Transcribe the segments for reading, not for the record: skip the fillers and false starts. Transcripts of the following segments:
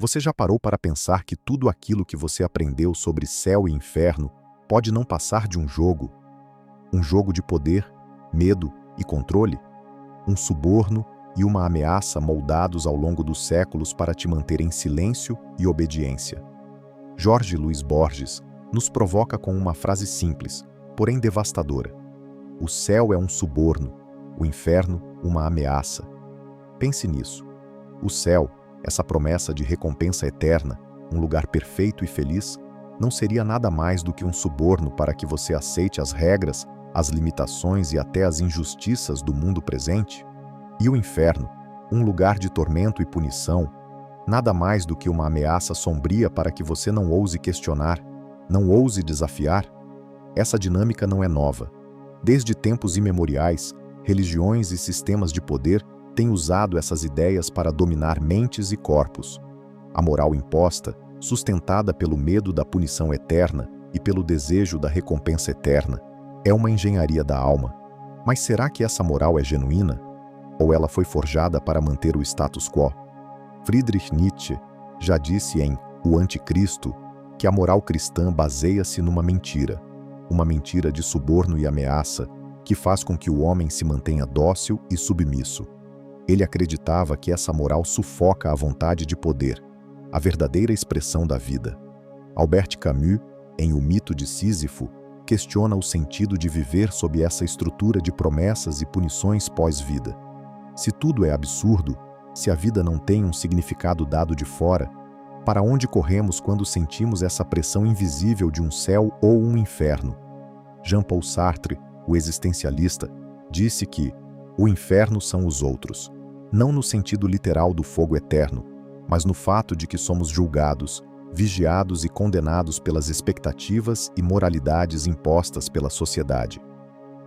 Você já parou para pensar que tudo aquilo que você aprendeu sobre céu e inferno pode não passar de um jogo? Um jogo de poder, medo e controle? Um suborno e uma ameaça moldados ao longo dos séculos para te manter em silêncio e obediência. Jorge Luiz Borges nos provoca com uma frase simples, porém devastadora. O céu é um suborno, o inferno uma ameaça. Pense nisso. O céu, essa promessa de recompensa eterna, um lugar perfeito e feliz, não seria nada mais do que um suborno para que você aceite as regras, as limitações e até as injustiças do mundo presente? E o inferno, um lugar de tormento e punição, nada mais do que uma ameaça sombria para que você não ouse questionar, não ouse desafiar? Essa dinâmica não é nova. Desde tempos imemoriais, religiões e sistemas de poder têm usado essas ideias para dominar mentes e corpos. A moral imposta, sustentada pelo medo da punição eterna e pelo desejo da recompensa eterna, é uma engenharia da alma. Mas será que essa moral é genuína? Ou ela foi forjada para manter o status quo? Friedrich Nietzsche já disse em O Anticristo que a moral cristã baseia-se numa mentira de suborno e ameaça que faz com que o homem se mantenha dócil e submisso. Ele acreditava que essa moral sufoca a vontade de poder, a verdadeira expressão da vida. Albert Camus, em O Mito de Sísifo, questiona o sentido de viver sob essa estrutura de promessas e punições pós-vida. Se tudo é absurdo, se a vida não tem um significado dado de fora, para onde corremos quando sentimos essa pressão invisível de um céu ou um inferno? Jean-Paul Sartre, o existencialista, disse que o inferno são os outros, não no sentido literal do fogo eterno, mas no fato de que somos julgados, vigiados e condenados pelas expectativas e moralidades impostas pela sociedade.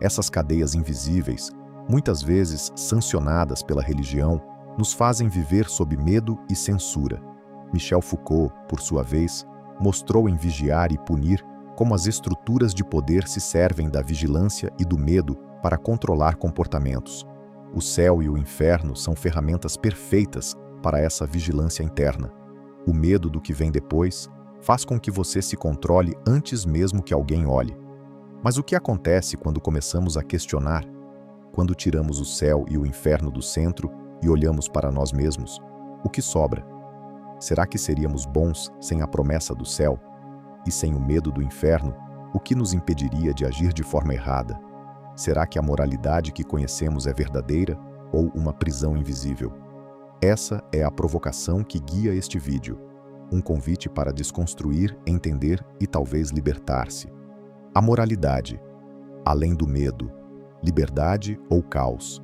Essas cadeias invisíveis, muitas vezes sancionadas pela religião, nos fazem viver sob medo e censura. Michel Foucault, por sua vez, mostrou em Vigiar e Punir como as estruturas de poder se servem da vigilância e do medo para controlar comportamentos. O céu e o inferno são ferramentas perfeitas para essa vigilância interna. O medo do que vem depois faz com que você se controle antes mesmo que alguém olhe. Mas o que acontece quando começamos a questionar? Quando tiramos o céu e o inferno do centro e olhamos para nós mesmos, o que sobra? Será que seríamos bons sem a promessa do céu? E sem o medo do inferno, o que nos impediria de agir de forma errada? Será que a moralidade que conhecemos é verdadeira ou uma prisão invisível? Essa é a provocação que guia este vídeo. Um convite para desconstruir, entender e talvez libertar-se. A moralidade, além do medo, liberdade ou caos?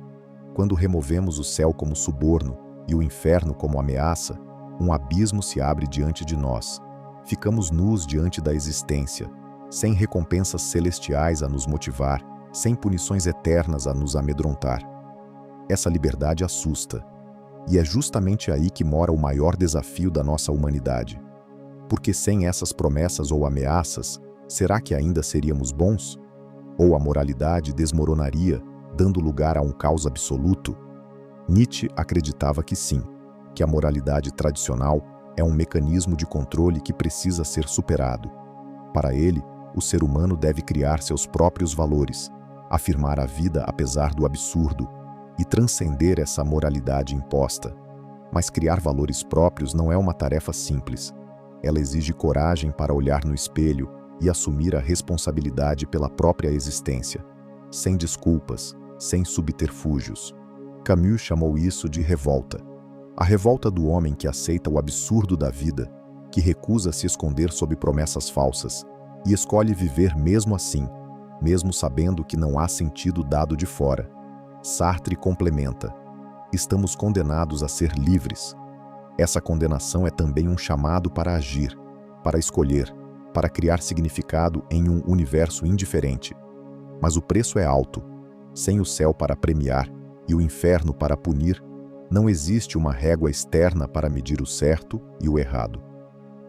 Quando removemos o céu como suborno e o inferno como ameaça, um abismo se abre diante de nós. Ficamos nus diante da existência, sem recompensas celestiais a nos motivar, sem punições eternas a nos amedrontar. Essa liberdade assusta, e é justamente aí que mora o maior desafio da nossa humanidade. Porque sem essas promessas ou ameaças, será que ainda seríamos bons? Ou a moralidade desmoronaria, dando lugar a um caos absoluto? Nietzsche acreditava que sim, que a moralidade tradicional é um mecanismo de controle que precisa ser superado. Para ele, o ser humano deve criar seus próprios valores, afirmar a vida apesar do absurdo e transcender essa moralidade imposta. Mas criar valores próprios não é uma tarefa simples. Ela exige coragem para olhar no espelho e assumir a responsabilidade pela própria existência, sem desculpas, sem subterfúgios. Camus chamou isso de revolta. A revolta do homem que aceita o absurdo da vida, que recusa se esconder sob promessas falsas e escolhe viver mesmo assim, mesmo sabendo que não há sentido dado de fora. Sartre complementa: estamos condenados a ser livres. Essa condenação é também um chamado para agir, para escolher, para criar significado em um universo indiferente. Mas o preço é alto. Sem o céu para premiar e o inferno para punir, não existe uma régua externa para medir o certo e o errado.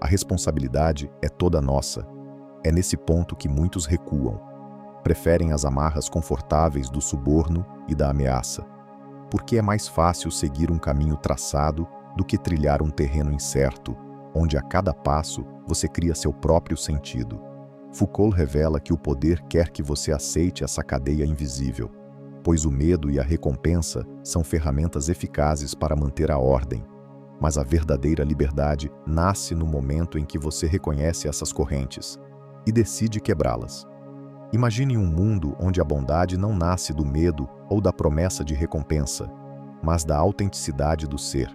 A responsabilidade é toda nossa. É nesse ponto que muitos recuam. Preferem as amarras confortáveis do suborno e da ameaça, porque é mais fácil seguir um caminho traçado do que trilhar um terreno incerto, onde a cada passo você cria seu próprio sentido. Foucault revela que o poder quer que você aceite essa cadeia invisível, pois o medo e a recompensa são ferramentas eficazes para manter a ordem. Mas a verdadeira liberdade nasce no momento em que você reconhece essas correntes e decide quebrá-las. Imagine um mundo onde a bondade não nasce do medo ou da promessa de recompensa, mas da autenticidade do ser,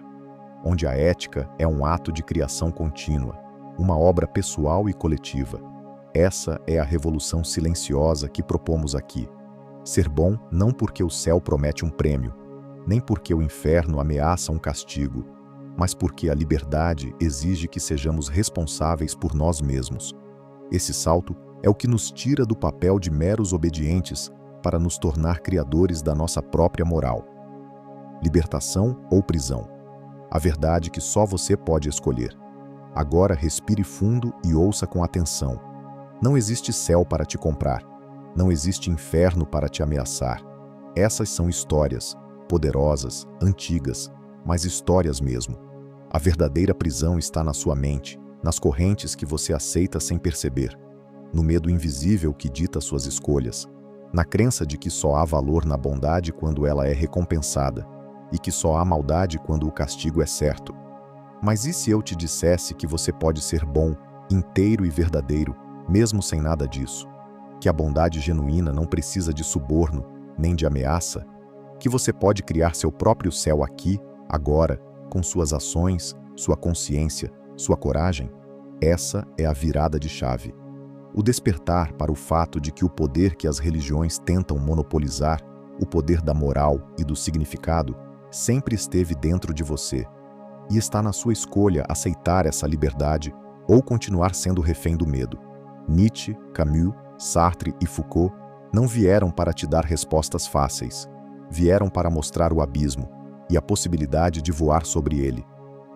onde a ética é um ato de criação contínua, uma obra pessoal e coletiva. Essa é a revolução silenciosa que propomos aqui. Ser bom não porque o céu promete um prêmio, nem porque o inferno ameaça um castigo, mas porque a liberdade exige que sejamos responsáveis por nós mesmos. Esse salto é o que nos tira do papel de meros obedientes para nos tornar criadores da nossa própria moral. Libertação ou prisão? A verdade que só você pode escolher. Agora respire fundo e ouça com atenção. Não existe céu para te comprar. Não existe inferno para te ameaçar. Essas são histórias, poderosas, antigas, mas histórias mesmo. A verdadeira prisão está na sua mente, nas correntes que você aceita sem perceber, no medo invisível que dita suas escolhas, na crença de que só há valor na bondade quando ela é recompensada, e que só há maldade quando o castigo é certo. Mas e se eu te dissesse que você pode ser bom, inteiro e verdadeiro, mesmo sem nada disso? Que a bondade genuína não precisa de suborno, nem de ameaça? Que você pode criar seu próprio céu aqui, agora, com suas ações, sua consciência, sua coragem? Essa é a virada de chave. O despertar para o fato de que o poder que as religiões tentam monopolizar, o poder da moral e do significado, sempre esteve dentro de você. E está na sua escolha aceitar essa liberdade ou continuar sendo refém do medo. Nietzsche, Camus, Sartre e Foucault não vieram para te dar respostas fáceis. Vieram para mostrar o abismo e a possibilidade de voar sobre ele.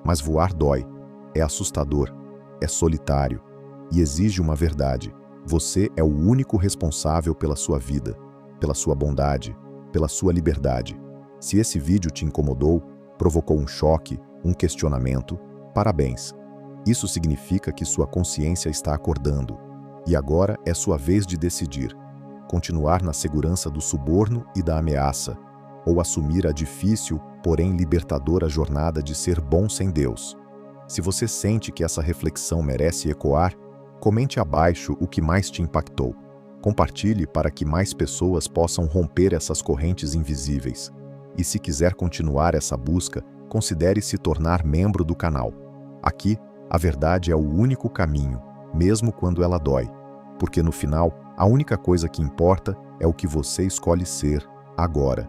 Mas voar dói, é assustador, é solitário e exige uma verdade. Você é o único responsável pela sua vida, pela sua bondade, pela sua liberdade. Se esse vídeo te incomodou, provocou um choque, um questionamento, parabéns. Isso significa que sua consciência está acordando. E agora é sua vez de decidir. Continuar na segurança do suborno e da ameaça, ou assumir a difícil, porém libertadora jornada de ser bom sem Deus. Se você sente que essa reflexão merece ecoar, comente abaixo o que mais te impactou. Compartilhe para que mais pessoas possam romper essas correntes invisíveis. E se quiser continuar essa busca, considere se tornar membro do canal. Aqui, a verdade é o único caminho, mesmo quando ela dói. Porque no final, a única coisa que importa é o que você escolhe ser agora.